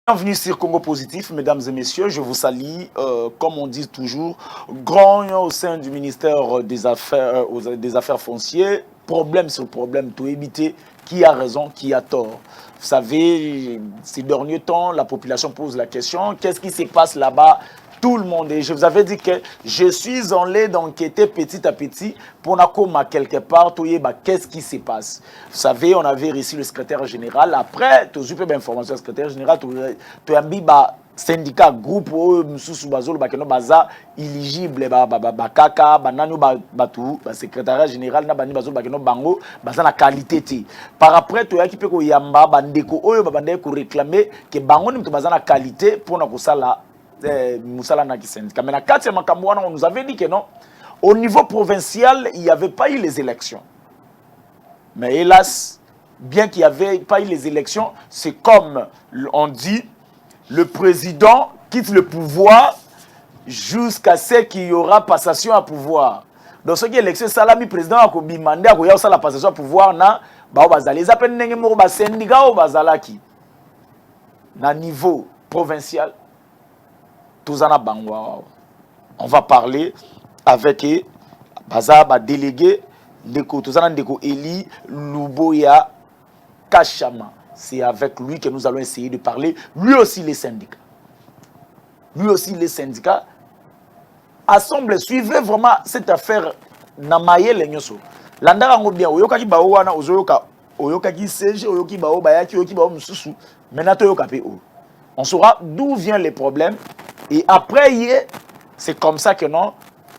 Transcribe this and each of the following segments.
Bienvenue sur Congo Positif, mesdames et messieurs, je vous salue, comme on dit toujours, grand au sein du ministère des Affaires foncières, problème sur problème, tout éviter qui a raison, qui a tort. Vous savez, ces derniers temps, la population pose la question, qu'est-ce qui se passe là-bas? Tout le monde. Et je vous avais dit que je suis en l'air d'enquêter petit à petit pour qu'on quelque part, qu'est-ce qui se passe. Vous savez, on avait reçu le secrétaire général. Après, tu as eu peu d'informations. Le secrétaire général, tu as mis syndicat, groupe, baza éligible, kaka, banano, secrétaire général, bango, baza la qualité. Par après, tu as qui peut yamba, bandeko, bandeko réclamer que bango ni baza la qualité pour nous la Moussala Naki syndicat. Mais on nous avait dit que non, au niveau provincial, il n'y avait pas eu les élections. Mais hélas, bien qu'il n'y avait pas eu les élections, c'est comme on dit, le président quitte le pouvoir jusqu'à ce qu'il y aura passation à pouvoir. Donc ce qui est l'élection, salami président a demandé à quoi la passation à pouvoir na les appels n'engemo ba syndicat ou bazalaki na niveau provincial. On va parler avec Bazaba délégué Ndeko Eli Luboya Kachama. C'est avec lui que nous allons essayer de parler. Lui aussi les syndicats. Lui aussi les syndicats. Assemble, suivez vraiment cette affaire Namaye Lenyoso. Landara ngobia oyokaki bawana ozoyoka oyokaki seje oyoki bao bayaki oyoki bao mususu. Menato yokape o. On saura d'où viennent les problèmes. Et après, c'est comme ça que non,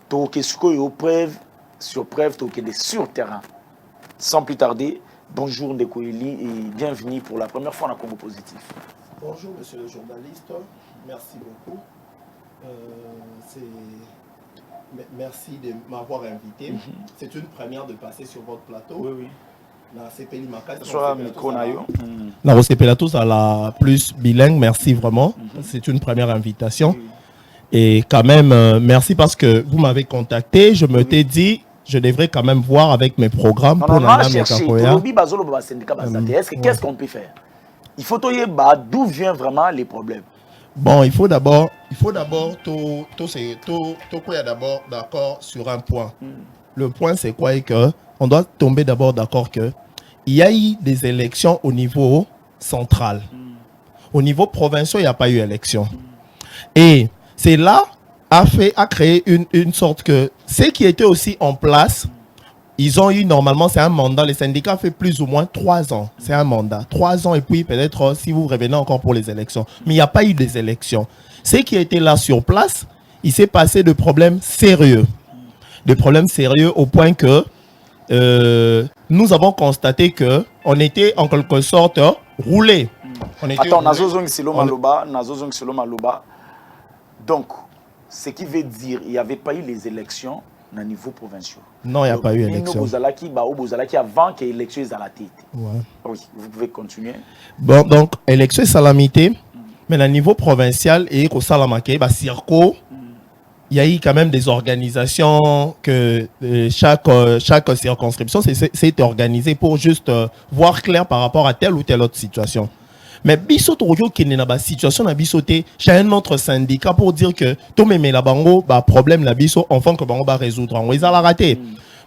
tu as preuve sur preuve, tu as sur terrain. Sans plus tarder, bonjour Ndeko Eli et bienvenue pour la première fois dans Congo Positif. Bonjour monsieur le journaliste, merci beaucoup. Merci de m'avoir invité. C'est une première de passer sur votre plateau. Oui, oui. La Pelatos à la plus bilingue, merci vraiment. C'est une première invitation. Et quand même, merci parce que vous m'avez contacté. Je me t'ai dit, je devrais quand même voir avec mes programmes pour la Qu'est-ce qu'on peut faire? Il faut d'où viennent vraiment les problèmes. Bon, il faut d'abord d'accord sur un point. Le point, c'est quoi? Que on doit tomber d'abord d'accord que il y a eu des élections au niveau central. Au niveau provincial, il n'y a pas eu élection. Et c'est là a créé une sorte que ceux qui étaient aussi en place, ils ont eu normalement, c'est un mandat. Les syndicats fait plus ou moins 3 ans. C'est un mandat. 3 ans et puis peut-être si vous revenez encore pour les élections. Mais il n'y a pas eu des élections. Ceux qui étaient là sur place, il s'est passé de problèmes sérieux. De problèmes sérieux au point que nous avons constaté que on était en quelque sorte roulé. Attends, donc, ce qui veut dire il n'y avait pas eu les élections au niveau provincial. Non, il n'y a pas eu élection. Avant que l'élection soit à la tête. Oui, vous pouvez continuer. Bon, donc, élection est salamité, mais au niveau provincial, et au salamake, circo. Il y a eu quand même des organisations que chaque circonscription s'est organisée pour juste voir clair par rapport à telle ou telle autre situation. Mais biso toyo qui n'est pas situation na bisoté, j'ai un autre syndicat pour dire que tout même la bango problème la biso enfin que bango va résoudre. On va la rater.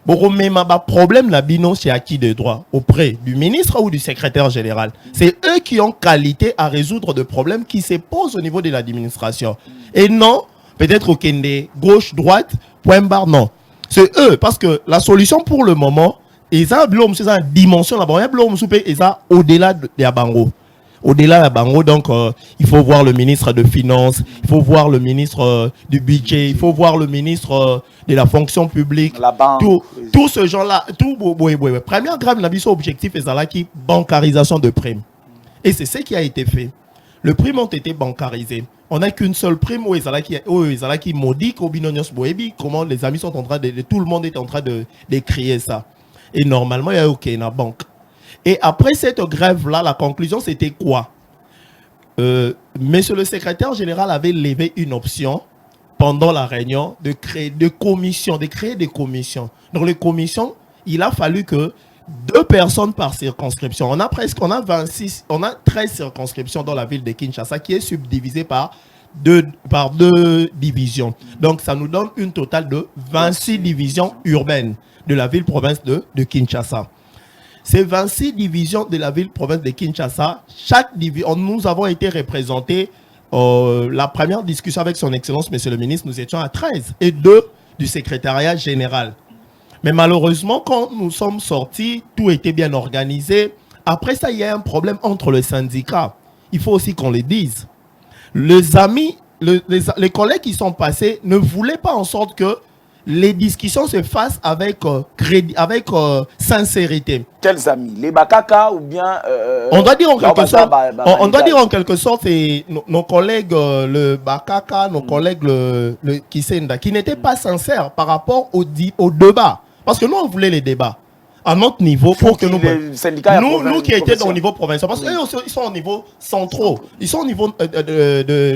Bon même problème la bino c'est acquis de droit auprès du ministre ou du secrétaire général. C'est eux qui ont qualité à résoudre de problèmes qui se posent au niveau de l'administration. Et non peut-être au Kende, gauche, droite, point barre, non. C'est eux, parce que la solution pour le moment, ils ont une dimension là-bas, ils ont au-delà de la bango. Au-delà de la bango, donc il faut voir le ministre de Finances, il faut voir le ministre du Budget, il faut voir le ministre de la fonction publique. La banque. Tout ce genre-là, tout. Premier grave, objectif est la bancarisation de primes. Et c'est ce qui a été fait. Le prime ont été bancarisés. On n'a qu'une seule prime où ils qui maudit comment les amis sont en train de tout le monde est en train de crier ça. Et normalement il y a OK dans la banque. Et après cette grève là, la conclusion c'était quoi? Monsieur le secrétaire général avait levé une option pendant la réunion de créer des commissions. Donc les commissions, il a fallu que 2 personnes par circonscription. On a 26, on a 13 circonscriptions dans la ville de Kinshasa qui est subdivisée par deux divisions. Donc, ça nous donne une totale de 26 divisions urbaines de la ville-province de Kinshasa. Ces 26 divisions de la ville-province de Kinshasa, chaque division, nous avons été représentés, la première discussion avec son Excellence, Monsieur le Ministre, nous étions à 13 et 2 du secrétariat général. Mais malheureusement, quand nous sommes sortis, tout était bien organisé. Après ça, il y a un problème entre les syndicats. Il faut aussi qu'on le dise. Les amis, les collègues qui sont passés ne voulaient pas en sorte que les discussions se fassent avec crédit, avec sincérité. Quels amis? Les Bakaka ou bien on doit dire en quelque sorte, on doit dire en quelque sorte, c'est nos collègues le Bakaka, nos collègues le Kisenda, qui n'étaient pas sincères par rapport au débat. Parce que nous, on voulait les débats à notre niveau pour que nous qui étions au niveau provincial, parce qu'eux ils sont au niveau centraux, ils sont au niveau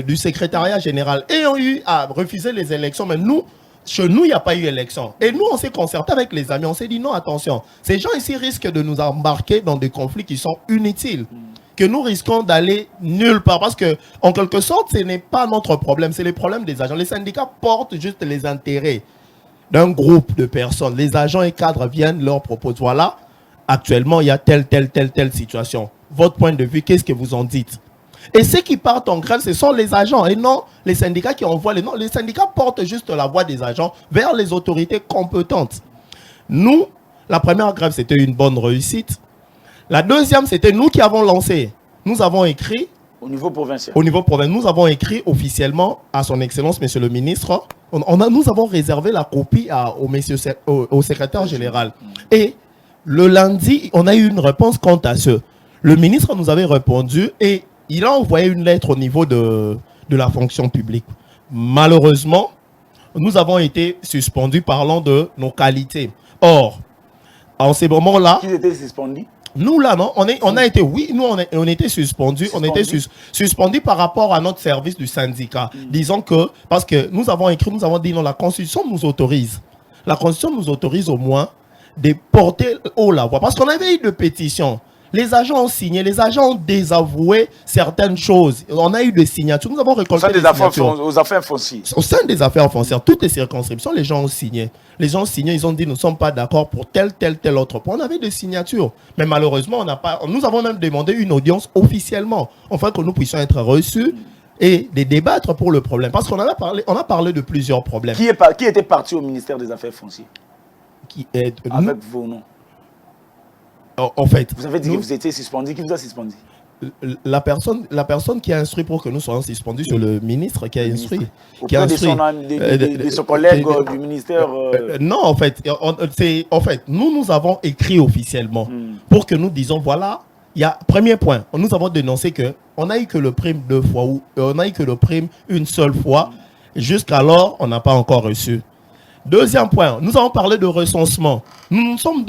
du secrétariat général et ont eu à refuser les élections, mais nous, chez nous, il n'y a pas eu élection. Et nous, on s'est concerté avec les amis, on s'est dit non, attention, ces gens ici risquent de nous embarquer dans des conflits qui sont inutiles, que nous risquons d'aller nulle part, parce que, en quelque sorte, ce n'est pas notre problème, c'est le problème des agents. Les syndicats portent juste les intérêts d'un groupe de personnes. Les agents et cadres viennent leur proposer, voilà, actuellement, il y a telle situation. Votre point de vue, qu'est-ce que vous en dites? Et ceux qui partent en grève, ce sont les agents et non les syndicats qui envoient les noms. Les syndicats portent juste la voix des agents vers les autorités compétentes. Nous, la première grève, c'était une bonne réussite. La deuxième, c'était nous qui avons lancé. Nous avons écrit... Au niveau provincial. Au niveau provincial, nous avons écrit officiellement à son Excellence, Monsieur le Ministre. Nous avons réservé la copie au secrétaire général. Et le lundi, on a eu une réponse quant à ce. Le ministre nous avait répondu et il a envoyé une lettre au niveau de la fonction publique. Malheureusement, nous avons été suspendus parlant de nos qualités. Or, en ces moments-là... Qui était suspendu? Nous, là, non, on a été, oui, nous, on était suspendus. On était suspendus par rapport à notre service du syndicat. Disons que, parce que nous avons écrit, nous avons dit, non, la Constitution nous autorise. La Constitution nous autorise au moins de porter haut la voix. Parce qu'on avait eu de pétitions. Les agents ont signé, les agents ont désavoué certaines choses. On a eu des signatures. Nous avons récolté des signatures. Aux affaires foncières. Au sein des affaires foncières, toutes les circonscriptions, les gens ont signé. Les gens ont signé, ils ont dit nous ne sommes pas d'accord pour tel autre point. On avait des signatures. Mais malheureusement, on n'a pas. Nous avons même demandé une audience officiellement, afin que nous puissions être reçus et de débattre pour le problème. Parce qu'on a parlé de plusieurs problèmes. Qui était parti au ministère des Affaires foncières? Avec vos noms. En fait, vous avez dit que vous étiez suspendu. Qui vous a suspendu? La personne qui a instruit pour que nous soyons suspendus, c'est le ministre qui a instruit. Auprès de son collègue du ministère. Non, en fait, nous avons écrit officiellement pour que nous disons, voilà, il y a, premier point, nous avons dénoncé qu'on n'a eu que le prime 2 fois, ou on n'a eu que le prime une seule fois, jusqu'alors, on n'a pas encore reçu. Deuxième point, nous avons parlé de recensement. Nous nous sommes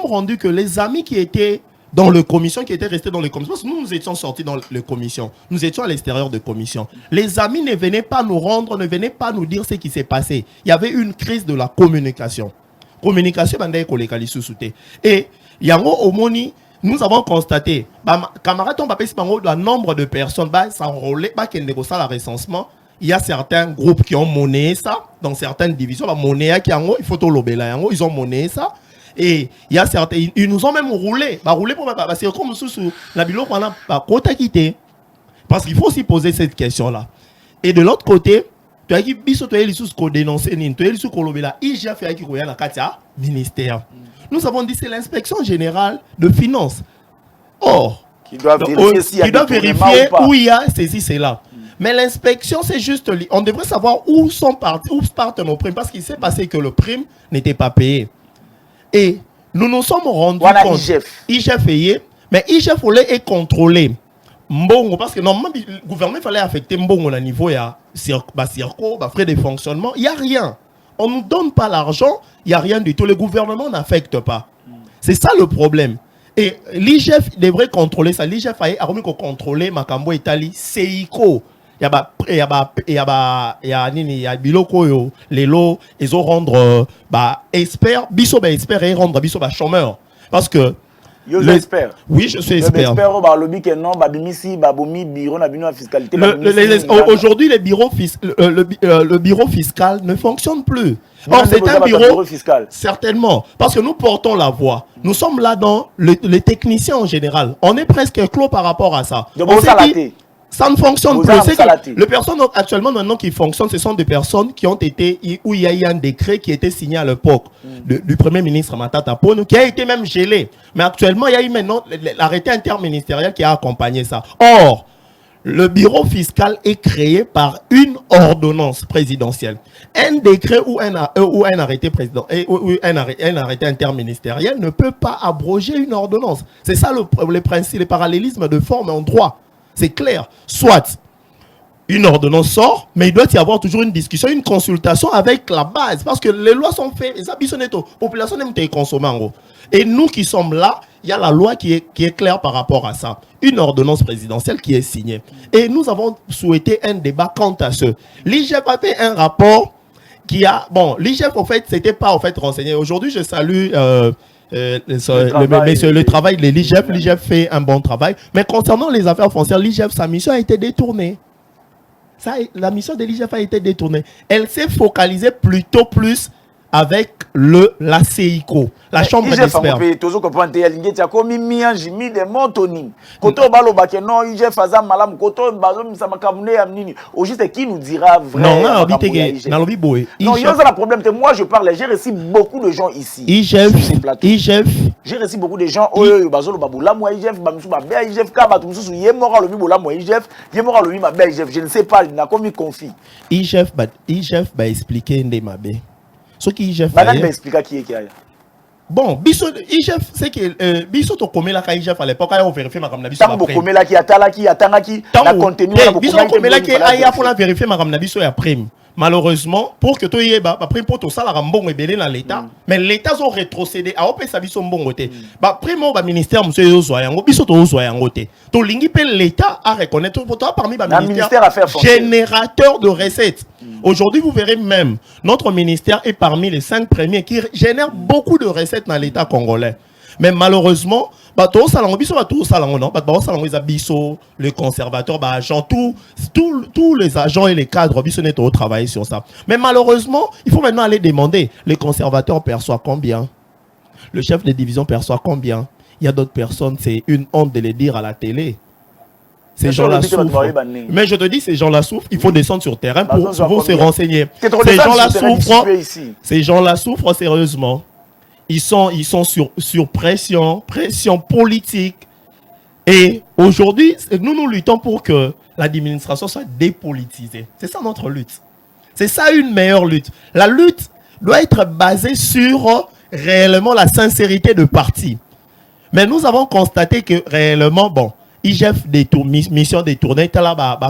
rendus que les amis qui étaient dans les commissions, qui étaient restés dans les commissions, parce que nous étions sortis dans les commissions, nous étions à l'extérieur des commissions. Les amis ne venaient pas nous rendre, ne venaient pas nous dire ce qui s'est passé. Il y avait une crise de la communication. Communication, et yango omoni, nous avons constaté, camarades, on va passer par le nombre de personnes, s'enrôler, qu'elles négocient le recensement. Il y a certains groupes qui ont monnayé ça dans certaines divisions. La monnaie qui il faut tout l'obéla, ils ont monnayé ça. Et il y a certains, ils nous ont même roulé. C'est comme sous la bilo qu'on a côté quitté. Parce qu'il faut aussi poser cette question-là. Et de l'autre côté, tu as dit biso tu as dit qu'on dénonce ni tu as dit qu'on l'obéla. Il a fait qui qu'on y a la katia ministère. Nous avons dit c'est l'inspection générale de finances. Or, qui doit vérifier où il y a ceci, c'est là. Mais l'inspection, c'est juste... On devrait savoir où partent nos primes. Parce qu'il s'est passé que le prime n'était pas payé. Et nous nous sommes rendus compte... IGF payé. Mais IGF est contrôlé. Mbongo, parce que normalement, le gouvernement fallait affecter Mbongo au niveau de circo, frais de fonctionnement. Il n'y a rien. On ne nous donne pas l'argent. Il n'y a rien du tout. Le gouvernement n'affecte pas. C'est ça le problème. Et l'IGF devrait contrôler ça. L'IGF a remis qu'on contrôler Makambo Italie, Seiko. Il y a biloko les lots ils ont rendre expert biso expert et rendre biso chômeur Parce que... J'espère. Oui, je suis expert. J'espère fiscalité. Aujourd'hui, le bureau fiscal ne fonctionne plus. Or, c'est un bureau fiscal. Certainement. Parce que nous portons la voix. Nous sommes là dans les techniciens en général. On est presque clos par rapport à ça. On s'est dit, ça ne fonctionne plus. C'est que les personnes actuellement maintenant qui fonctionnent, ce sont des personnes qui ont été, où il y a eu un décret qui a été signé à l'époque du Premier ministre Matata Ponyo, qui a été même gelé. Mais actuellement, il y a eu maintenant l'arrêté interministériel qui a accompagné ça. Or, le bureau fiscal est créé par une ordonnance présidentielle. Un décret ou un arrêté président ou un arrêté interministériel ne peut pas abroger une ordonnance. C'est ça le principe, le parallélisme de forme en droit. C'est clair. Soit une ordonnance sort, mais il doit y avoir toujours une discussion, une consultation avec la base. Parce que les lois sont faites, la population n'aime pas consommer en gros. Et nous qui sommes là, il y a la loi qui est claire par rapport à ça. Une ordonnance présidentielle qui est signée. Et nous avons souhaité un débat quant à ce. L'IGF a fait un rapport qui a... Bon, l'IGF, en fait, c'était pas en fait renseigné. Aujourd'hui, je salue... le travail de l'IGF. L'IGF fait un bon travail. Mais concernant les affaires foncières, l'IGF, sa mission a été détournée. La mission de l'IGF a été détournée. Elle s'est focalisée plutôt plus avec la CICO, la chambre d'experts. Qui nous dira vraiment? Non, il y a un problème. Moi, je parle, j'ai reçu beaucoup de gens ici. IGF. J'ai reçu beaucoup de gens. Je ne sais pas, il n'a commis conflit. IGF va expliquer Ndemabe. Ce qui IGF bon, IGF, c'est que Bisso to commet la IGF à l'époque, on vérifie ma ramna Bisso après. Commet la qui atala qui atangaki la contenu la Bisso commet la qui aya pour la vérifier ma ramna Bisso et après. Malheureusement, pour que tu aies après pour tout ça la rambon est belé dans l'état, mais l'état ont rétrocédé à opé sa Bisso bon côté. Bah primo ba ministère monsieur Ozoyango Bisso to Ozoyango té. To lingi pe l'état à reconnaître pour toi parmi ba ministère générateur de recettes. Aujourd'hui, vous verrez même, notre ministère est parmi les 5 premiers qui génèrent beaucoup de recettes dans l'État congolais. Mais malheureusement, les conservateurs, tous les agents et les cadres ont travaillé sur ça. Mais malheureusement, il faut maintenant aller demander, les conservateurs perçoivent combien? Le chef de division perçoit combien? Il y a d'autres personnes, c'est une honte de les dire à la télé. Ces gens-là souffrent. Mais je te dis, ces gens-là souffrent. Il faut descendre sur le terrain pour se renseigner. Ces gens-là souffrent sérieusement. Ils sont sur pression politique. Et aujourd'hui, nous luttons pour que l'administration soit dépolitisée. C'est ça notre lutte. C'est ça une meilleure lutte. La lutte doit être basée sur réellement la sincérité de parti. Mais nous avons constaté que réellement, bon, IGF mission détournée,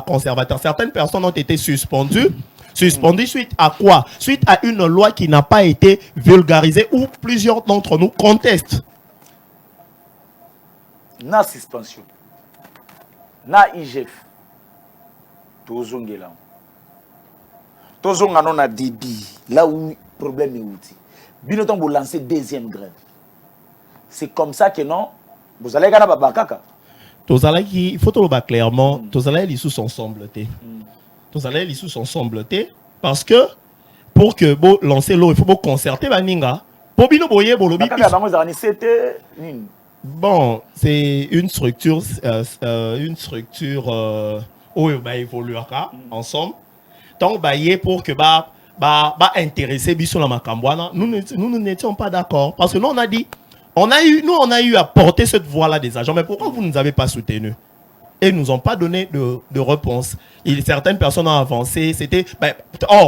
conservateur. Certaines personnes ont été suspendues. Suspendues suite à quoi? Suite à une loi qui n'a pas été vulgarisée ou plusieurs d'entre nous contestent. Na suspension. Na IGF. Tozongela. Tozonga non a débit. Là où le problème est outil. Binoton vous lancer deuxième grève. C'est comme ça que non. Vous allez gagner babakaka. Il faut le dire clairement, tous allez les sous ensemble. Tous allez les sous ensemble. Parce que pour que vous lancez l'eau, il faut concerter baninga. Bon, c'est une structure où il va évoluer ensemble. Donc, pour que intéresser Bissou la Makambouana, nous n'étions pas d'accord. Parce que nous, on a dit, on a eu à porter cette voix-là des agents. Mais pourquoi vous ne nous avez pas soutenus? Et ils ne nous ont pas donné de réponse. Certaines personnes ont avancé. C'était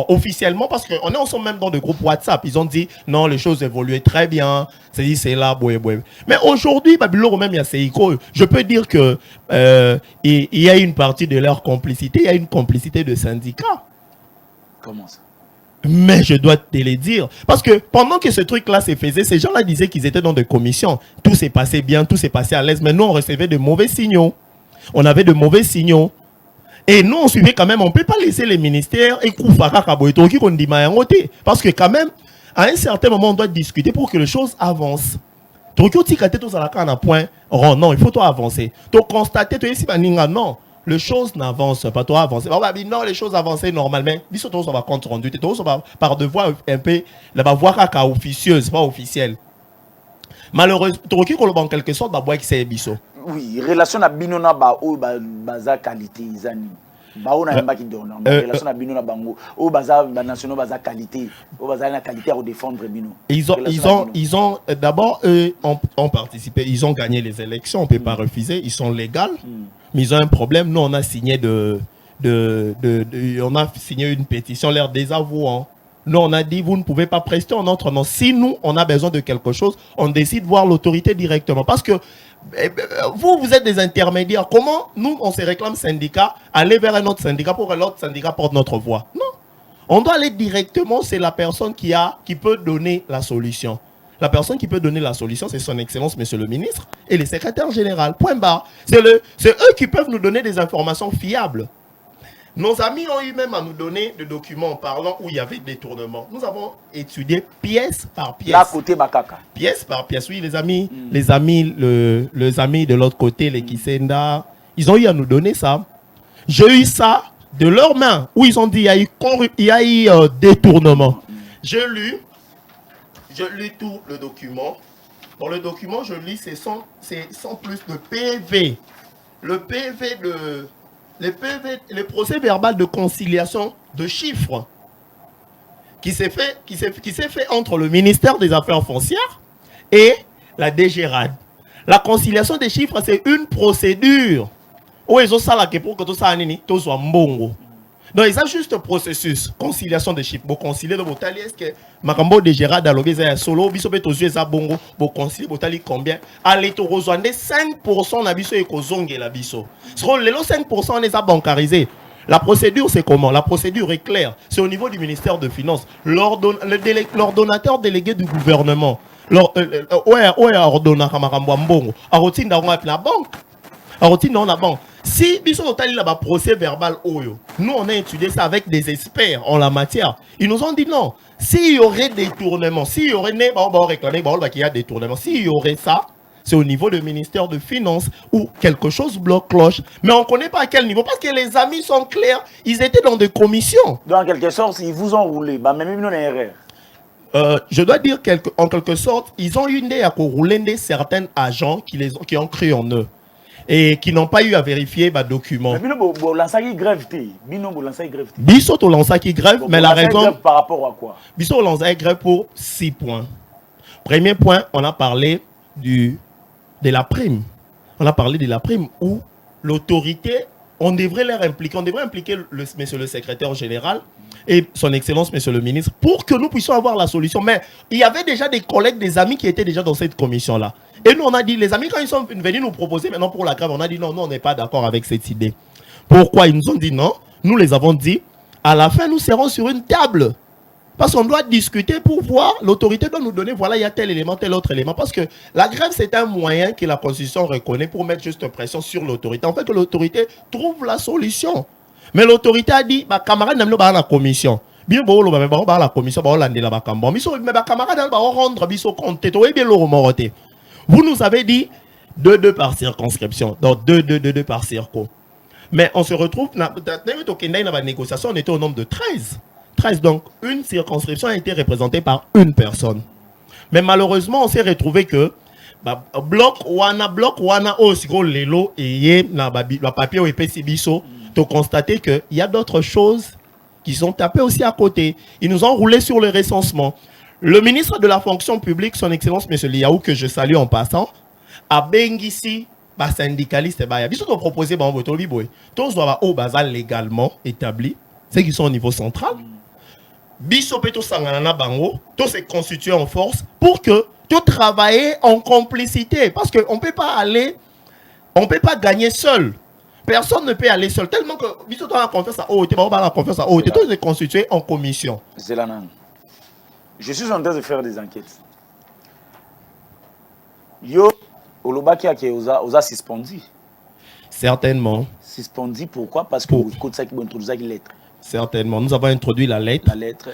officiellement, parce qu'on est ensemble même dans des groupes WhatsApp. Ils ont dit non, les choses évoluaient très bien. C'est là, boué. Mais aujourd'hui, Babylone, même il y a CICO. Je peux dire que il y a une partie de leur complicité. Il y a une complicité de syndicats. Comment ça? Mais je dois te le dire. Parce que pendant que ce truc-là se faisait, ces gens-là disaient qu'ils étaient dans des commissions. Tout s'est passé bien, tout s'est passé à l'aise. Mais nous, on recevait de mauvais signaux. On avait de mauvais signaux. Et nous, on suivait quand même. On ne peut pas laisser les ministères et parce que quand même, à un certain moment, on doit discuter pour que les choses avancent. point rond. Non, il faut toi avancer. Tu constater, tu non. Les choses n'avancent pas, toi avancer. Non, les choses avancent normalement. Mais surtout, on va compte rendu. Par devoir un peu, la voix officieuse, pas officielle. Malheureusement, tu as en quelque sorte, bah, c'est biso. Oui, relation à binona ba o baza qualité izani. Ba on a qui donne. Relation à binona bango o baza national baza qualité. O baza la qualité à défendre bino. Ils ont d'abord eux ont participé, ils ont gagné les élections, on peut pas refuser, ils sont légaux. Mais ils ont un problème, nous on a signé on a signé une pétition leur désavouant. Nous, on a dit, vous ne pouvez pas prester en notre nom. Si nous, on a besoin de quelque chose, on décide de voir l'autorité directement. Parce que vous êtes des intermédiaires. Comment nous, on se réclame syndicat, aller vers un autre syndicat pour que l'autre syndicat porte notre voix? Non. On doit aller directement, c'est la personne qui peut donner la solution. La personne qui peut donner la solution, c'est son Excellence, Monsieur le Ministre, et le secrétaire général. Point barre. C'est eux qui peuvent nous donner des informations fiables. Nos amis ont eu même à nous donner des documents en parlant où il y avait des détournements. Nous avons étudié pièce par pièce. Là, côté Bakaka. Pièce par pièce, oui, les amis de l'autre côté, les Kisenda, ils ont eu à nous donner ça. J'ai eu ça de leurs mains, où ils ont dit il y a eu détournement. J'ai lu tout le document. Dans le document, je lis, c'est sans plus de PV. Le PV le procès verbal de conciliation de chiffres qui s'est fait entre le ministère des Affaires foncières et la DGRAD. La conciliation des chiffres, c'est une procédure. Où ils ont ça là pour que tout ça tout soit mbongo. Donc, ils ont juste un processus, conciliation des chiffres. Vous conciliez de votre est-ce que Makambo DGRAD a lobé solo, biso bet aux yeux ça bongo, vous conciliez votre combien? Allez, tu rejoindre 5% na biso et kozonge la biso. Sur les 5% on les a bancarisés. La procédure, c'est comment? La procédure est claire. C'est au niveau du ministère de Finances. L'ordonnateur délégué du gouvernement. Ordonnateur Makambo Mbongo. Arotine dans la banque. Arotine dans la banque. Si biso totali là bas procès verbal oyo, nous on a étudié ça avec des experts en la matière. Ils nous ont dit non. S'il y aurait des détournement, s'il y aurait qu'il y a détournement, s'il y aurait ça, c'est au niveau du ministère de Finances où quelque chose bloque cloche. Mais on ne connaît pas à quel niveau parce que les amis sont clairs. Ils étaient dans des commissions. Donc en quelque sorte, ils vous ont roulé. Bah même nous on erreur. Je dois dire en quelque sorte, ils ont eu une idée à rouler certains agents qui ont cru en eux. Et qui n'ont pas eu à vérifier les documents. Mais Biso grève. Biso to lança qui grève, mais la raison... Par rapport à quoi? Biso lança grève pour 6 points. Premier point, on a parlé de la prime. On a parlé de la prime où l'autorité, on devrait impliquer monsieur le secrétaire général et son Excellence, Monsieur le Ministre, pour que nous puissions avoir la solution. Mais il y avait déjà des collègues, des amis qui étaient déjà dans cette commission-là. Et nous, on a dit, les amis, quand ils sont venus nous proposer maintenant pour la grève, on a dit non, on n'est pas d'accord avec cette idée. Pourquoi? Ils nous ont dit non. Nous les avons dit, à la fin, nous serons sur une table. Parce qu'on doit discuter pour voir, l'autorité doit nous donner, voilà, il y a tel élément, tel autre élément. Parce que la grève, c'est un moyen que la Constitution reconnaît pour mettre juste pression sur l'autorité. En fait, que l'autorité trouve la solution. Mais l'autorité a dit, ma camarade n'a pas la commission. Bien bon, la commission, mais camarade va rendre compte. Vous nous avez dit 2 par circonscription, donc 2 par circo. Mais on se retrouve, dans la négociation, on était au nombre de 13. 13, donc une circonscription a été représentée par une personne. Mais malheureusement, on s'est retrouvé que bloc wana osiko lelo et na papier ou épais biso, tu constater qu'il y a d'autres choses qui sont tapées aussi à côté. Ils nous ont roulé sur le recensement. Le ministre de la fonction publique, son Excellence M. Liaou, que je salue en passant, a bengisi syndicaliste biso to proposer tous doivent au bazar légalement établi, ceux qui sont au niveau central. Biso peto sangana bango, tous se constituer en force pour que tout travailler en complicité parce que on peut pas gagner seul. Personne ne peut aller seul tellement que biso doit la confiance à tous se constituer en commission. Je suis en train de faire des enquêtes. Yo, Olobaki a suspendu. Certainement. Suspendu pourquoi? Parce que vous avez introduit une lettre. Certainement. Nous avons introduit la lettre. La lettre.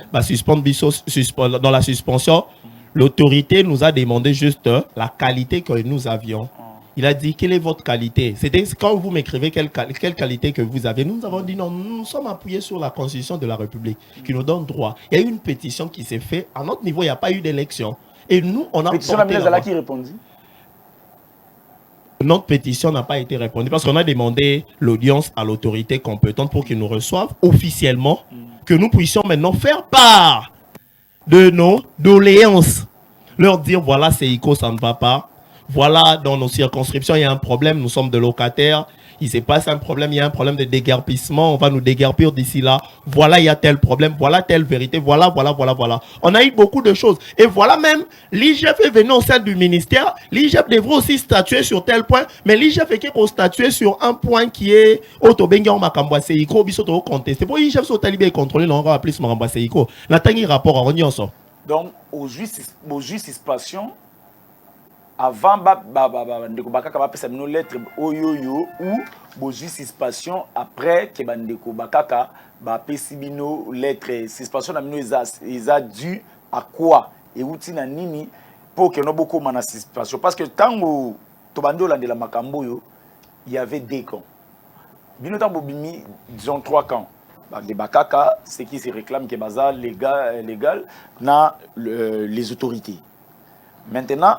Dans la suspension, l'autorité nous a demandé juste la qualité que nous avions. Il a dit, quelle est votre qualité? C'était quand vous m'écrivez quelle qualité que vous avez. Nous avons dit non, nous sommes appuyés sur la Constitution de la République qui nous donne droit. Il y a eu une pétition qui s'est faite. À notre niveau, il n'y a pas eu d'élection. Et nous, on a pétition la qui répondit. Notre pétition n'a pas été répondue parce qu'on a demandé l'audience à l'autorité compétente pour qu'ils nous reçoivent officiellement, que nous puissions maintenant faire part de nos doléances. Leur dire, voilà, c'est ICO, ça ne va pas. Voilà, dans nos circonscriptions, il y a un problème, nous sommes de locataires. Il se passe un problème, il y a un problème de déguerpissement, on va nous déguerpir d'ici là. Voilà, il y a tel problème, voilà telle vérité, voilà. On a eu beaucoup de choses. Et voilà même, l'IGF est venu au sein du ministère. L'IGF devrait aussi statuer sur tel point, mais l'IGF est qu'on statuer sur un point qui est Otobenga Makambwa Seiko, Bisoto contesté. Pour l'IGF, sur Talibé contrôlé, on va appeler ce Makambwa Seiko. N'attendez rapport à Ronionso. Donc, aux justice passion, avant ndeko bakaka ba pesa mino lettre oyoyo ou bo justice après que bandeko bakaka ba pesi bino lettre suspension na mino ils dû à quoi et outi na nini pour que no boko mana suspension parce que tango to bando la de la makambo yo il y avait deux camps bino tango bimi disons 3 camps de bakaka ceux qui se réclament que baza légal na les autorités maintenant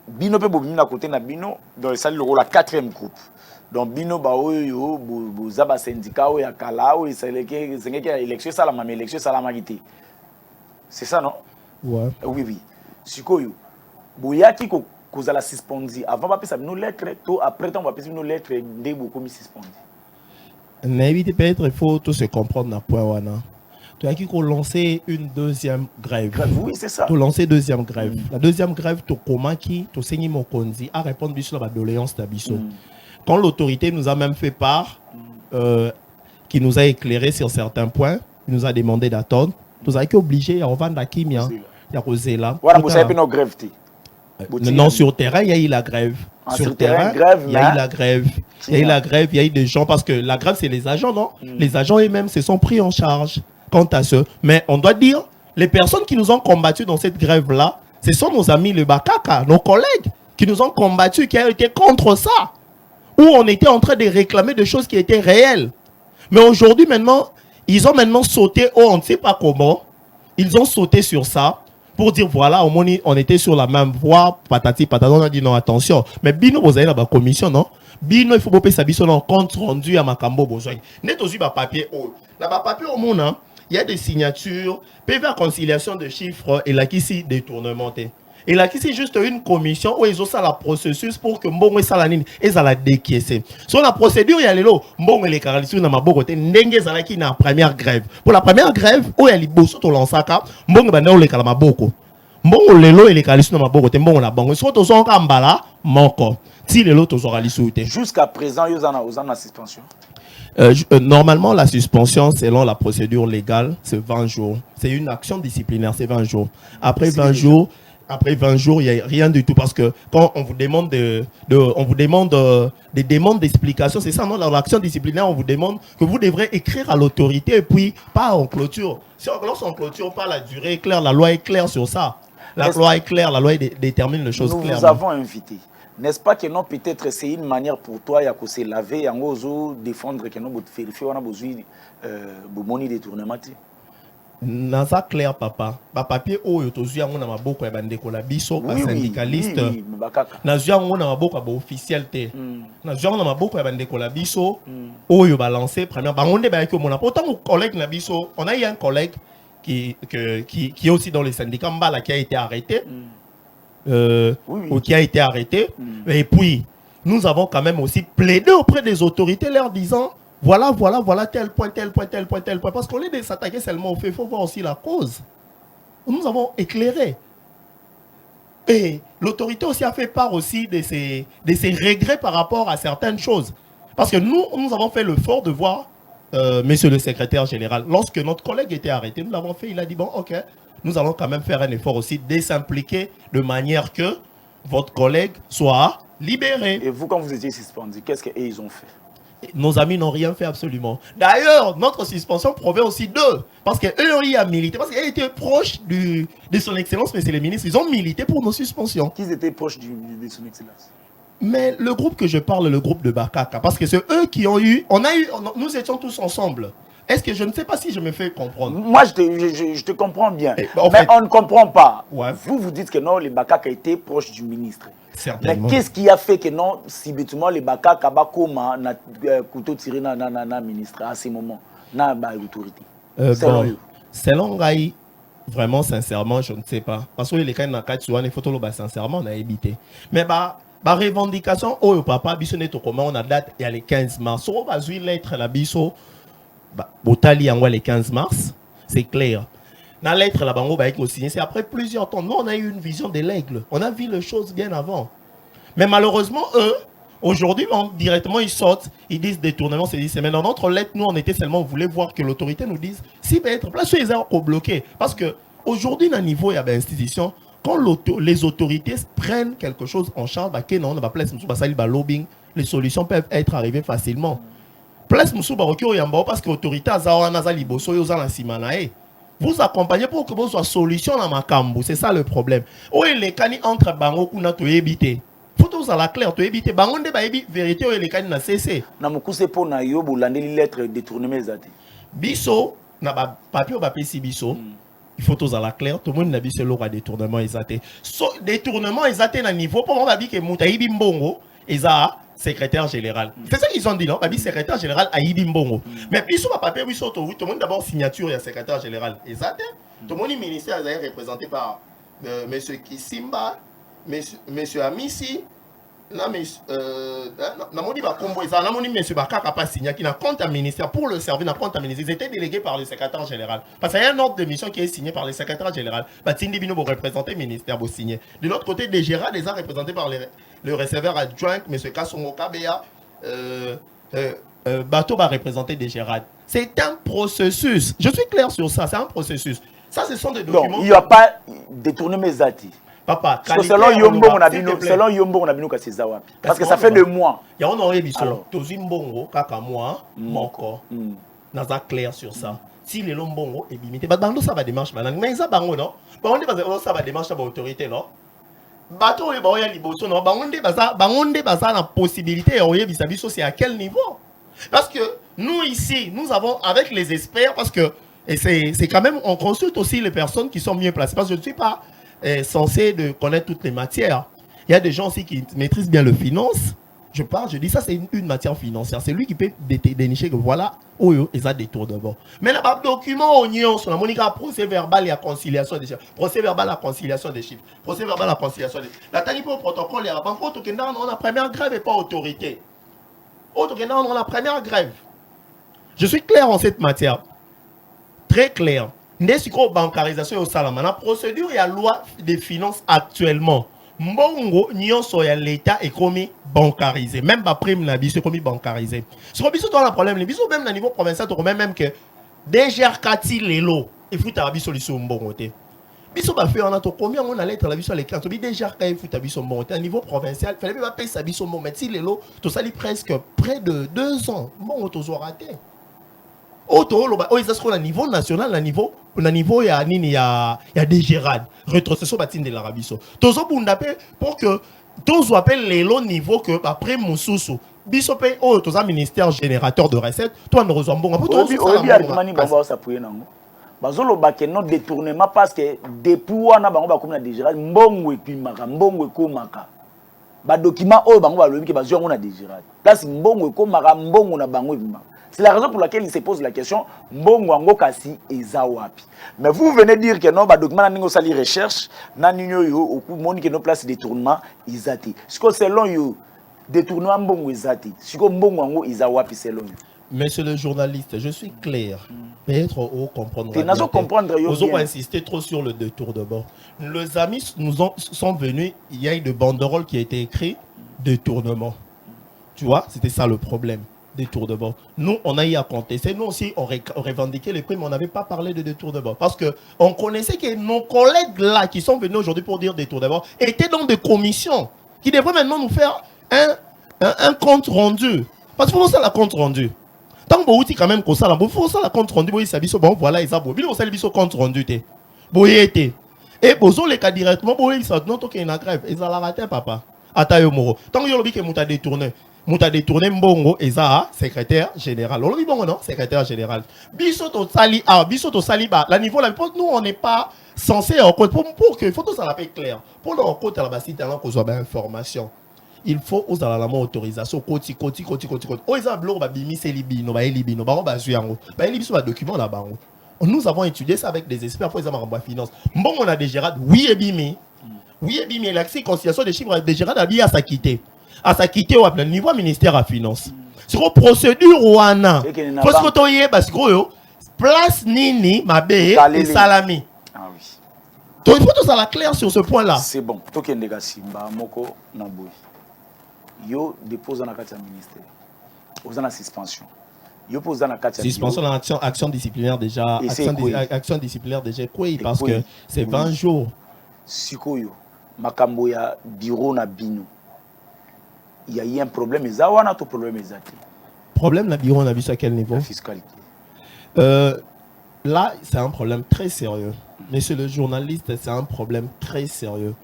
Bino pe bobimi na côté na bino dans le la 4e groupe. Donc bino ba oyo bozaba syndicat o ya kala o iseleke zengeke élection ça la élection ça la magité. C'est ça non? Ouais. Oui. Sikoyo. Boyaki ko kozala suspendi avant ba pesa bino lettre to après temps ba pesa bino lettre ndé beaucoup mi suspendi. Mais peut-être il faut tout se comprendre na point wana. Tu as qu'il lancer une deuxième grève. Oui, c'est ça. Tu lancer deuxième grève. La deuxième grève, tu comment qui, tu sais mon kondi à répondre sur la doléance d'Abisso. Quand l'autorité nous a même fait part, qui nous a éclairé sur certains points, il nous a demandé d'attendre. Nous avons été obligés à revendre la kimia, à causer là. Voilà, vous savez nos grèves. Non, sur terrain, il y a eu la grève. Sur terrain, il y a eu la grève. Il y a eu la grève, il y a eu des gens, parce que la grève, c'est les agents, non? Les agents eux-mêmes se sont pris en charge. Quant à ce, mais on doit dire, les personnes qui nous ont combattu dans cette grève-là, ce sont nos amis le Bakaka, nos collègues, qui nous ont combattu, qui ont été contre ça, où on était en train de réclamer des choses qui étaient réelles. Mais aujourd'hui, maintenant, ils ont maintenant sauté, on ne sait pas comment, ils ont sauté sur ça, pour dire, voilà, au moins, on était sur la même voie, patati, patata, on a dit non, attention. Mais Bino, vous avez la commission, non? Bino, il faut que ça bise en compte rendu à Makambo, besoin. Net aussi, papier, là, papier au monde, hein. Il y a des signatures, PV à conciliation de chiffres et là qui s'y détournementé. Et là qui c'est juste une commission où ils ont ça la processus pour que Mbongo et Salanine et ça la décaisser. Sur la procédure, il y a les lots, Mbongo et les caralistes dans ma bocoté, Ndenge Zalaki na première grève. Pour la première grève, où il y a les bosso to lansaka, Mbongo bana les kalamaboko. Mbongo les lots et les caralistes dans ma bocoté, Mbongo la bango. Soit aux en mbala, manko. Si les lots aux oralistes. Jusqu'à présent, ils ont la suspension. Normalement, la suspension, selon la procédure légale, c'est 20 jours. C'est une action disciplinaire, c'est 20 jours. Après 20 jours, il n'y a rien du tout. Parce que quand on vous demande des demandes d'explication, c'est ça, non? Dans l'action disciplinaire, on vous demande que vous devrez écrire à l'autorité et puis pas en clôture. Si on clôture pas la durée est claire, la loi est claire sur ça. La loi est claire, la loi détermine les choses claires. Nous vous avons invité. N'est-ce pas que non, peut-être c'est une manière pour toi de se laver, en gros, défendre que non, vérifier, on a besoin de monnaie détournement. Naza clair papa. Ba papier o yo tozuya ngona maboko ya bandeko la biso ba syndicaliste. Nazuya ngona maboko ba officiel te. Nazuya ngona maboko ya bandeko la biso o yo balancer première bangonde ba yaki mona. Pourtant mon collègue na biso, on a eu un collègue qui est aussi dans les syndicats Mbala qui a été arrêté. Qui a été arrêté. Et puis, nous avons quand même aussi plaidé auprès des autorités leur disant voilà, tel point. Parce qu'on est de s'attaquer seulement au fait, il faut voir aussi la cause. Nous avons éclairé. Et l'autorité aussi a fait part aussi de ses regrets par rapport à certaines choses. Parce que nous avons fait l'effort de voir monsieur le secrétaire général. Lorsque notre collègue était arrêté, nous l'avons fait, il a dit bon, ok. Nous allons quand même faire un effort aussi de s'impliquer de manière que votre collègue soit libéré. Et vous, quand vous étiez suspendu, qu'est-ce qu'ils ont fait? Nos amis n'ont rien fait absolument. D'ailleurs, notre suspension provient aussi d'eux. Parce qu'eux ont eu à militer. Parce qu'ils étaient proches de son excellence, mais c'est les ministres. Ils ont milité pour nos suspensions. Qu'ils étaient proches de son excellence. Mais le groupe que je parle, le groupe de Bakaka, parce que c'est eux qui ont eu... Nous étions tous ensemble. Est-ce que je ne sais pas si je me fais comprendre? Moi, je te comprends bien. En mais fait, on ne comprend pas. Ouais. Vous dites que non, les Bakaka étaient proches du ministre. Certainement. Mais qu'est-ce qui a fait que non, si bêtement les Bakaka bakoma na couteau tiré na ministre à ce moment, na l'autorité. Selon Gaï, vraiment sincèrement, je ne sais pas. Parce que les cas na katsuan il faut tout le sincèrement on a évité. Mais bah revendication oh papa biso neto comment on a date il y a les 15 mars. On va jouer lettre la biso botali en les 15 mars, c'est clair. Dans la lettre, la bango va signé. C'est après plusieurs temps. Nous, on a eu une vision de l'aigle. On a vu les choses bien avant. Mais malheureusement, eux, aujourd'hui, directement, ils sortent. Ils disent détournement, c'est 10 semaines. Dans notre lettre, nous, on était seulement, on voulait voir que l'autorité nous dise si peut être place, ils ont bloqué. Parce que aujourd'hui, à niveau, il y a des institutions. Quand les autorités prennent quelque chose en charge, lobbying, les solutions peuvent être arrivées facilement. Place Moussouba parce que l'autorité a vous accompagnez pour que vous soyez solution dans ma cambo. C'est ça le problème. Où est les cani entre bango kuna to éviter. Faut tous à la claire to éviter. Bango de baïbi vérité où est les cani na cessé. Na mukuse po na yo bolande les lettres détournées zati. Biso na ba papier ou ba pesi biso. Il faut tous à la claire. Tout le monde n'a biso l'aura détournement exaté. So détournement exaté na niveau pour moi babi que mutaïbi mbongo eza secrétaire général. C'est ça qu'ils ont dit, non? Babi secrétaire général à Mbongo. Mais puis sur le papier, tout le monde d'abord signature et secrétaire général. Exact. Tout le monde ministère est représenté par M. Kissimba, M. Amissi, M. Bakaka pas signé, qui n'a compte à ministère pour le service, n'a compte à ministère. Ils étaient délégués par le secrétaire général. Parce qu'il y a un ordre de mission qui est signé par le secrétaire général. Batindi Bino pour représenter le ministère, vous signer. De l'autre côté, des Gérard, les a représentés par le receveur adjoint, M. Kassongo Kabea, Bateau va représenter des Gérard. C'est un processus. Je suis clair sur ça, c'est un processus. Ça, ce sont des documents. Donc, il n'y a pas détourné mes atis. Papa, selon Yombo, on a vu que c'est Zawapi. Parce que ça fait 2 mois. Il y a un autre émission. Tozimbongo, kaka moi, moko. Nous sommes clairs sur ça. Si les lombongo est limité, ça va démarche maintenant. Mais ça bango non. On dit ça va démarche à l'autorité non. Bateau et baoya liboso non. Bangonde baza la possibilité oye vis-à-vis c'est à quel niveau? Parce que nous ici, nous avons avec les experts parce que et c'est quand même on consulte aussi les personnes qui sont mieux placées parce que je ne suis pas censé de connaître toutes les matières. Il y a des gens aussi qui maîtrisent bien le finance. Je dis ça c'est une matière financière. C'est lui qui peut dénicher que voilà, ils ont des tours de bord. Mais là, document oignon sur la monique procès verbal et la conciliation des chiffres. Procès verbal la conciliation des chiffres. Procès verbal la conciliation des chiffres. La tani pour protocole, il y a pas on a première grève et pas autorité. On a la première grève. Je suis clair en cette matière. Très clair. N'est-ce bancarisation au salama. La procédure et la loi des finances actuellement. Mbongo, nyonso ya l'État est commis bancarisé. Même pas prime na biso commis bancarisé. Ce qu'on biso dans le problème, les biso même à niveau provincial, to même que DGR4 lelo, il faut ta biso liso mbongo te. Biso ba fait on a to combien on a lettre la biso les cartes. Bi DGR4 il faut ta biso mbongo te à niveau provincial, fallait pas payer sa biso mbongo mais si lelo, to sali presque près de 2 ans. Mbongo to zo raté. Ils sont au niveau national, au niveau il y a des gérades. Rétrocession batine de l'Arabie Saoudite. Tous pour que tous appellent les lots niveau que après Moussoussou. Bisopé oh tous un ministère générateur de recettes. Toi nous reçoit bon. Bazolo bakeno détournement parce que depuis wana bango ba comme des gérades mbongo ekimaka mbongo ekomaka. Ba document o bango ba lobi ke bazio ngona des gérades. Kasi mbongo ekomaka mbongo na bango ekimaka. C'est la raison pour laquelle il se pose la question Mbongo Ango Kasi et Zawapi. Mais vous venez dire que non, bah document n'ingo sali recherche, n'ingo yo au coup moni que nos places détournement isati. Ce que selon yo détournement Mbongo isati. Ce que Mbongo Ango Zawapi selon yo. Monsieur le journaliste, je suis clair. Peut-être au comprendre. Vous avez insisté trop sur le détour de bord. Les amis sont venus, il y a eu de banderole qui a été écrit détournement. Tu vois, c'était ça le problème. Détour de bord. Nous, on a eu à contester. Nous aussi, on revendiquait les prix, mais on n'avait pas parlé de détour de bord. Parce qu'on connaissait que nos collègues là, qui sont venus aujourd'hui pour dire détour de bord, étaient dans des commissions qui devraient maintenant nous faire un compte rendu. Parce qu'il faut ça la compte rendu. Tant que vous quand même comme ça, il faut ça la compte rendu. Bon, voilà, ils ont beau. Vous savez, compte rendu. Et vous les cas directement, vous savez, non, il y a une grève. Ils ont la raté, papa. Attends, moro. Tant que vous avez détourné. Mouta détourné mbongo eza secrétaire général. On le dit bon non, secrétaire général. Bisoto sali ba la niveau là nous on n'est pas censé en compte pour que faut tout ça la paix clair. Pour le compte à la base talent qu'on soit bien information. Il faut aux la autorisation koti. O eza blog ba bimi selibino ba elibino ba ba zuyango. Ba elibiso ba document là bas. Nous avons étudié ça avec des experts pour les amambwa finance. Bon on a des Gérard oui et bimi. Oui et bimi l'accès conciliation des chiffres des Gérard a bien à s'acquitter. À s'acquitter au niveau ministère à finance. Sur la procédure ou ana. Faut se cotoyer parce que place nini mabe et salami. Ah oui. Donc il faut tout ça la clair sur ce point là. C'est bon. Token negasi ba moko na boy. Yo dépose na carte ministère. Aux en suspension. Yo pose na carte suspension en action disciplinaire déjà action disciplinaire déjà quoi parce que c'est 20 jours. Sikoyo makambo ya bureau na bino. Il y a eu un problème, mais ça, on a tout problème. Problème, la bureau, on a vu ça à quel niveau? La fiscalité. Là, c'est un problème très sérieux. Monsieur le journaliste, c'est un problème très sérieux.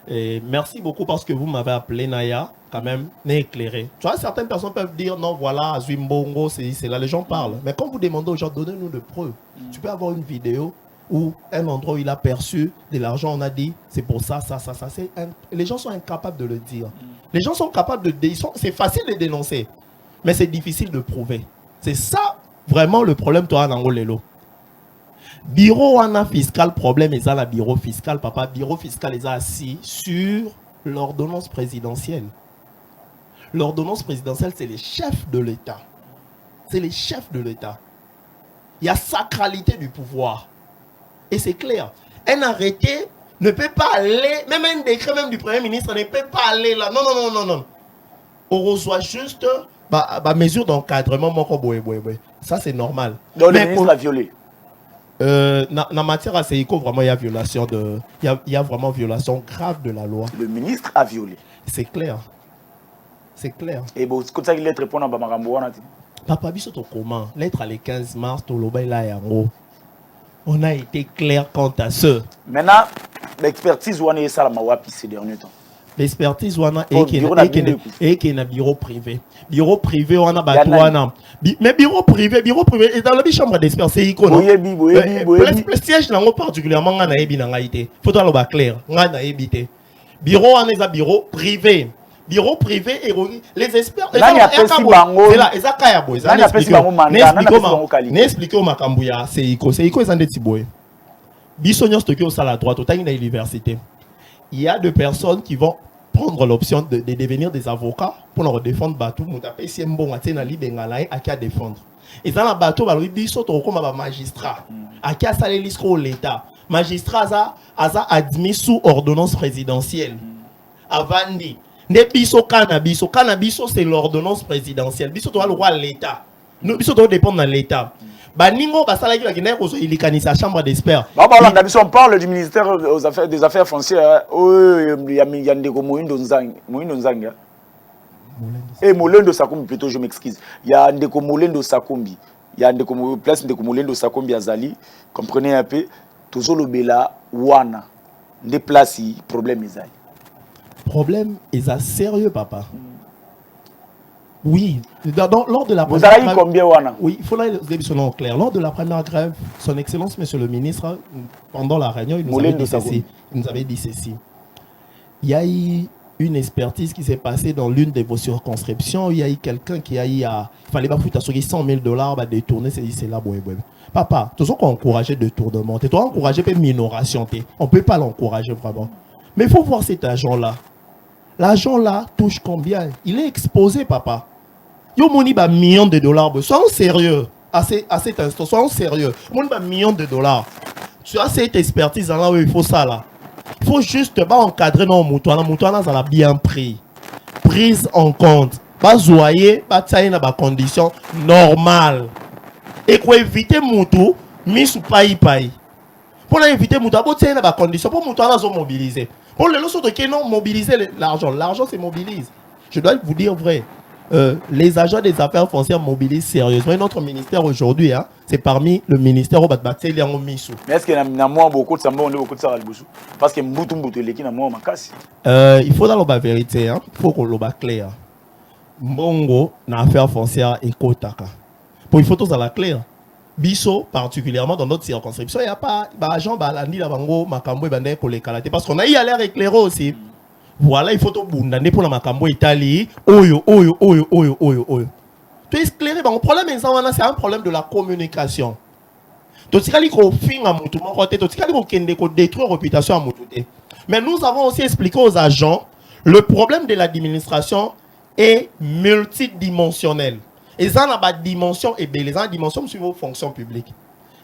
Et merci beaucoup parce que vous m'avez appelé Naya, quand même, éclairé. Tu vois, certaines personnes peuvent dire, non, voilà, Zuimbongo, c'est là, les gens parlent. Mais quand vous demandez aux gens, donnez-nous de preuves. Tu peux avoir une vidéo où un endroit où il a perçu de l'argent, on a dit, c'est pour ça. Les gens sont incapables de le dire. Les gens sont capables de... C'est facile de dénoncer, mais c'est difficile de prouver. C'est ça, vraiment, le problème, toi, en Angolelo. Bureau en fiscal, problème, et ça, la bureau fiscal, papa, bureau fiscal, est assis sur l'ordonnance présidentielle. L'ordonnance présidentielle, c'est les chefs de l'État. C'est les chefs de l'État. Il y a sacralité du pouvoir. Et c'est clair. Un arrêté ne peut pas aller, même un décret même du Premier ministre ne peut pas aller là. Non. On reçoit juste mesure d'encadrement. Ça, c'est normal. Donc, le ministre l'a violé. Dans matière à CEICO, vraiment, il y a violation il y a vraiment violation grave de la loi. Le ministre a violé. C'est clair. C'est clair. Et bon, c'est comme ça qu'il est répondre à Bamarambo. Papa, biso comment? Lettre à le 15 mars, Toloba là yango. On a été clair quant à ce. Maintenant, l'expertise ouana est ça la mawapi ces derniers temps. L'expertise ouana est qu'il y a bureau privé. Bureau privé ouana batouana. Mais bureau privé est dans la chambre d'experts c'est icône. Le siège n'a pas particulièrement ngana ebi na ngaité. Faut toi le bas clair. Ngana ebité. Bureau en est bureau privé. Bureau privé et les experts. C'est là, Ezakaya boy. N'expliquez au Makambuya, c'est Iko Zandetiboy. Bisognos Tokyo à la droite, au temps de l'université. Il y a des personnes qui vont prendre l'option de devenir des avocats pour leur défendre Batou. Mon tapé si un bon atteint li bengalaï à qui à défendre. Et dans la bateau, bah lui biso to comme un magistrat. À qui a salé l'isco l'État. Magistrat a admis sous ordonnance présidentielle. Avandi. Ne biso cannabis, c'est l'ordonnance présidentielle. Biso doit le roi l'État. Nous biso doit dépendre de l'État. Baningo basala qui va gagner il est sa chambre d'experts. On parle du ministère des affaires foncières. Il y a Ndeko Moïndo Nzanga. Et Molendo Sakumbi plutôt, je m'excuse. Il y a Ndeko Molendo Sakumbi. Il y a Ndeko place Ndeko Molendo Sakumbi Azali. Comprenez un peu. Toujours le Bela Wana. Des places problème Isaïe. Problème est sérieux, papa. Oui. Lors de la vous avez eu combien, Wana? Oui, il faut là dire son nom clair. Lors de la première grève, son Excellence, Monsieur le Ministre, pendant la réunion, il nous avait dit ceci. Il y a eu une expertise qui s'est passée dans l'une de vos circonscriptions. Il y a eu quelqu'un qui a eu à... Il fallait pas foutre sur 100 000 $, bah, détourner, c'est là, Papa, tout ça qu'on encourageait détournement. Tu dois encourager une minoration. On ne peut pas l'encourager vraiment. Mais il faut voir cet agent-là. L'agent là touche combien? Il est exposé, papa. Yo moni ba millions de dollars. Sois sérieux. À cet instant, sois sérieux. Moni ba millions de dollars. Tu as cette expertise là où il faut ça là. Il faut juste pas encadrer nos moutons. Les moutons ça l'a bien pris. Prise en compte. Pas zoyer, pas tailler dans des conditions normales. Et pour éviter moutou, mis ou pas y paye. Pour éviter moutou, pas tailler dans des conditions. Pour moutons là sont mobilisés. Pour les autres qui n'ont mobilisé l'argent, l'argent se mobilise. Je dois vous dire vrai. les agents des affaires foncières mobilisent sérieusement. Et notre ministère aujourd'hui, hein, c'est parmi le ministère où Batbatel y a un miso. Mais est-ce qu'il y a beaucoup de samba, on est beaucoup de ça parce que Mboutou les qui n'a moins makasi. Il faut dans la vérité, hein, il faut qu'on le bat clair. Mbongo na affaires foncières et Kotaka. Pour il faut tous à la claire. Biso, particulièrement dans notre circonscription, il n'y a pas d'agent balandi la bango, makambo et bandé pour les calater. Parce qu'on a eu à l'air éclairé aussi. Voilà, il faut tout bounder pour la makambo Italie. Oyo. Tu es éclairé, le problème c'est un problème de la communication. Tu sais qu'on finit à Moutou, tu sais qu'on détruit la réputation à Moutou. Mais nous avons aussi expliqué aux agents, le problème de l'administration est multidimensionnel. Ils ont la dimension et les ont la dimension sur vos fonctions publiques.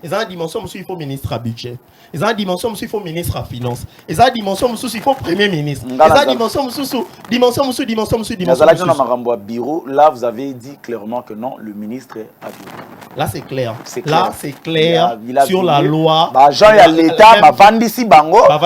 Ils ont la dimension sur il faut ministre à budget. Ils ont la dimension sur il faut ministre à finance. Ils ont la dimension sur il faut premier ministre. Ils ont la dimension sur dimension. Bureau. Là, vous avez dit clairement que non, le ministre est à bureau. Là, c'est clair. Là, c'est clair sur la loi. Jean et l'État, Bavandisi Bango, au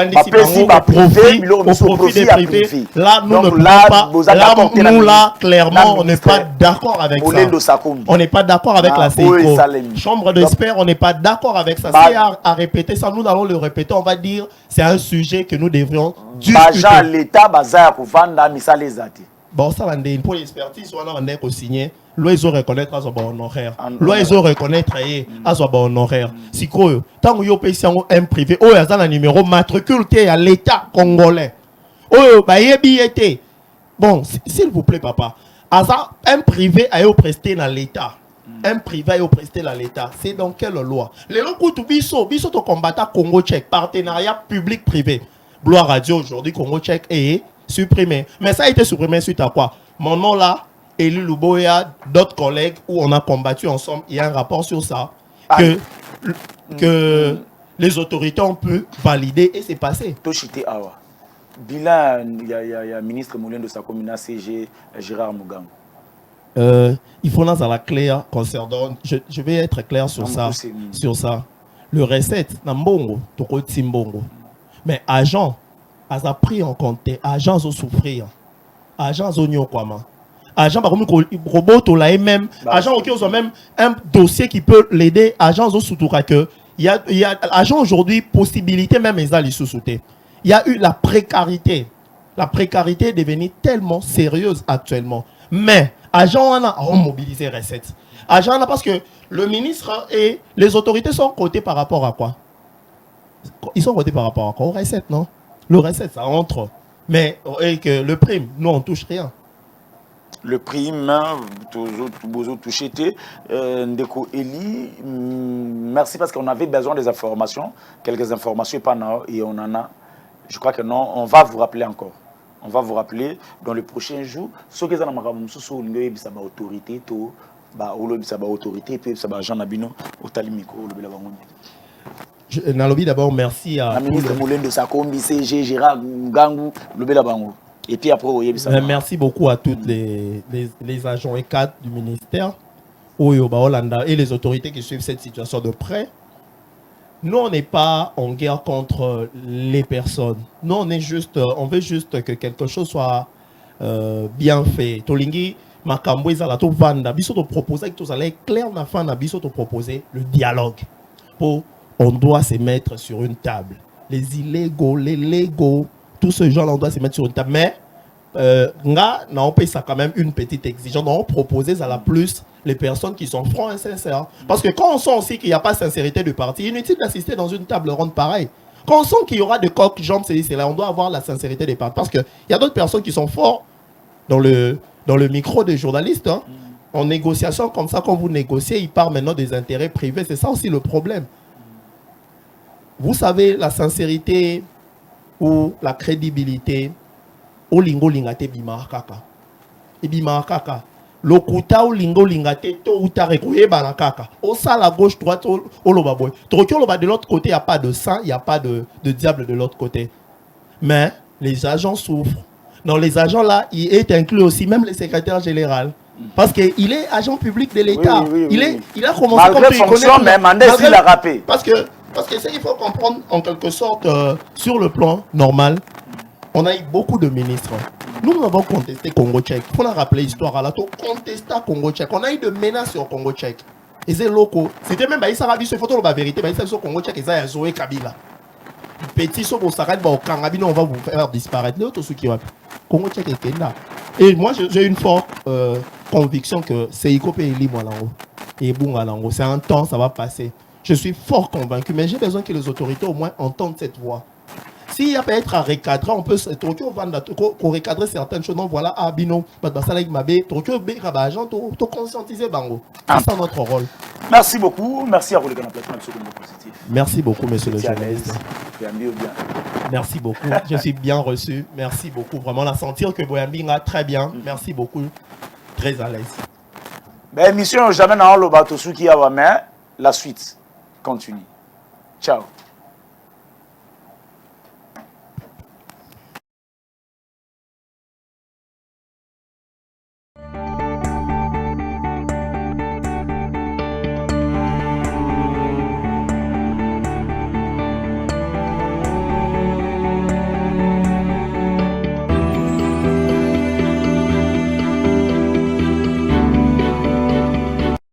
profit des privés. Là, nous ne pouvons pas. Là, clairement, on n'est pas d'accord avec ça. On n'est pas d'accord avec la CECO. Chambre d'experts, on n'est pas d'accord avec ça. C'est à répéter ça. Nous allons le répéter. On va dire c'est un sujet que nous devrions discuter. L'État, Bazar, pour vendre, Missa les athées. Bon, ça va être pour l'expertise, on a signé. Loi, ils ont reconnaître à son honoraire. Loi, ils ont reconnaître à son honoraire. Si quoi, tant que vous payez un privé, oh, il y a un numéro matriculé à l'État congolais. Oh, bah, il y a billetté. Bon, s'il vous plaît, papa. Un privé a eu presté dans l'État. Un privé a eu presté dans l'État. C'est dans quelle loi? Les locaux tout biso to combattant Congo Tchèque, partenariat public-privé. Gloire Radio aujourd'hui, Congo Tchèque est supprimé. Mais ça a été supprimé suite à quoi? Mon nom là, Élie Luboya, d'autres collègues où on a combattu ensemble. Il y a un rapport sur ça que les autorités ont pu valider et c'est passé. Toshite Awa. Bilan, il y a ministre Moulin de sa commune CG, Gérard Mougang. Il faut dans la claire concernant. Je vais être clair sur ça. Sur ça. Le recette, Nambongo, Toko Timbongo. Mais agent, a pris en compte, agents ont souffert. Agents ont nyokwama. Agents, par exemple, robot, même. Agents, ont même un dossier qui peut l'aider. Agents ont surtout que. Il y a agents aujourd'hui, possibilité même, ils allaient sous-souter. Il y a eu la précarité. La précarité est devenue tellement sérieuse actuellement. Mais, agents, on a mobilisé recettes. Agents, parce que le ministre et les autorités sont cotés par rapport à quoi? Ils sont cotés par rapport à quoi? Aux recettes, non? Le recette, ça entre. Mais et que le prime, nous, on ne touche rien. Le prime, toujours touché. Ndeko Eli, merci parce qu'on avait besoin des informations, quelques informations et on en a. Je crois que non, on va vous rappeler encore. On va vous rappeler dans le prochain jour. Ce que vous avez autorité, autorité, puis ça va Jean Nabino, au Talimiko, le Nalobi d'abord, merci à. La ministre Moulin de Sakombi, CG, Gérard Ngangou, le Bélabango. Et puis après, merci beaucoup à tous les agents et cadres du ministère et les autorités qui suivent cette situation de près. Nous, on n'est pas en guerre contre les personnes. Nous, on veut juste que quelque chose soit bien fait. Tolingi, Makambo, Zalato, Vanda, Biso te proposer que tout ça clair, na fin, Biso te proposer le dialogue. On doit se mettre sur une table. Les illégaux, les légaux, tout ce genre-là, on doit se mettre sur une table. Mais, on paye ça quand même une petite exigence. On propose à la plus les personnes qui sont francs et sincères. Parce que quand on sent aussi qu'il n'y a pas de sincérité du parti, inutile d'assister dans une table ronde pareille. Quand on sent qu'il y aura des coques, jambes, c'est là, on doit avoir la sincérité des partis. Parce qu'il y a d'autres personnes qui sont forts dans le micro des journalistes. Hein. En négociation comme ça, quand vous négociez, ils parlent maintenant des intérêts privés. C'est ça aussi le problème. Vous savez, la sincérité ou la crédibilité, au lingo lingate bimarakaka. Et bimarakaka. Lokuta ou lingo lingate, to ou tarekoye banakaka. Au ça, la gauche, droite, au lobaboy. De l'autre côté, il n'y a pas de sang, il n'y a pas de diable de l'autre côté. Mais les agents souffrent. Dans les agents là, il est inclus aussi même le secrétaire général. Parce qu'il est agent public de l'État. Il a commencé malgré comme fonction, mais Mandé s'il a rappé. Parce que ça, il faut comprendre en quelque sorte, sur le plan normal, on a eu beaucoup de ministres. Nous avons contesté Congo-Tchèque. Il faut la rappeler l'histoire à la tour. Contesté Congo-Tchèque. On a eu de menaces sur Congo-Tchèque. Et c'est loco. C'était même Baïssa Rabi, ce photo, la vérité. Baïssa sur Congo-Tchèque et ça a Zoé Kabila. Petit saut pour s'arrêter au Kangabino, on va vous faire disparaître. L'autre, ceux qui va. Congo-Tchèque était là. Et moi, j'ai une forte conviction que c'est Iko Péli, moi, là-haut. Et bon, là-haut. C'est un temps, ça va passer. Je suis fort convaincu, mais j'ai besoin que les autorités au moins entendent cette voix. S'il y a peut-être à recadrer, on peut recadrer certaines choses. Donc voilà, Abino, conscientiser Bango. C'est ça notre rôle. Merci beaucoup. Merci à vous les gars, plateau positif. Merci beaucoup, monsieur le C'était à journaliste. l'aise. Bien. Merci beaucoup. Je suis bien reçu. Merci beaucoup. Vraiment, la sentir que Boyambing a très bien. Merci beaucoup. Très à l'aise. Ben, émission, jamais dans le bateau qui a la main. La suite continue. Ciao.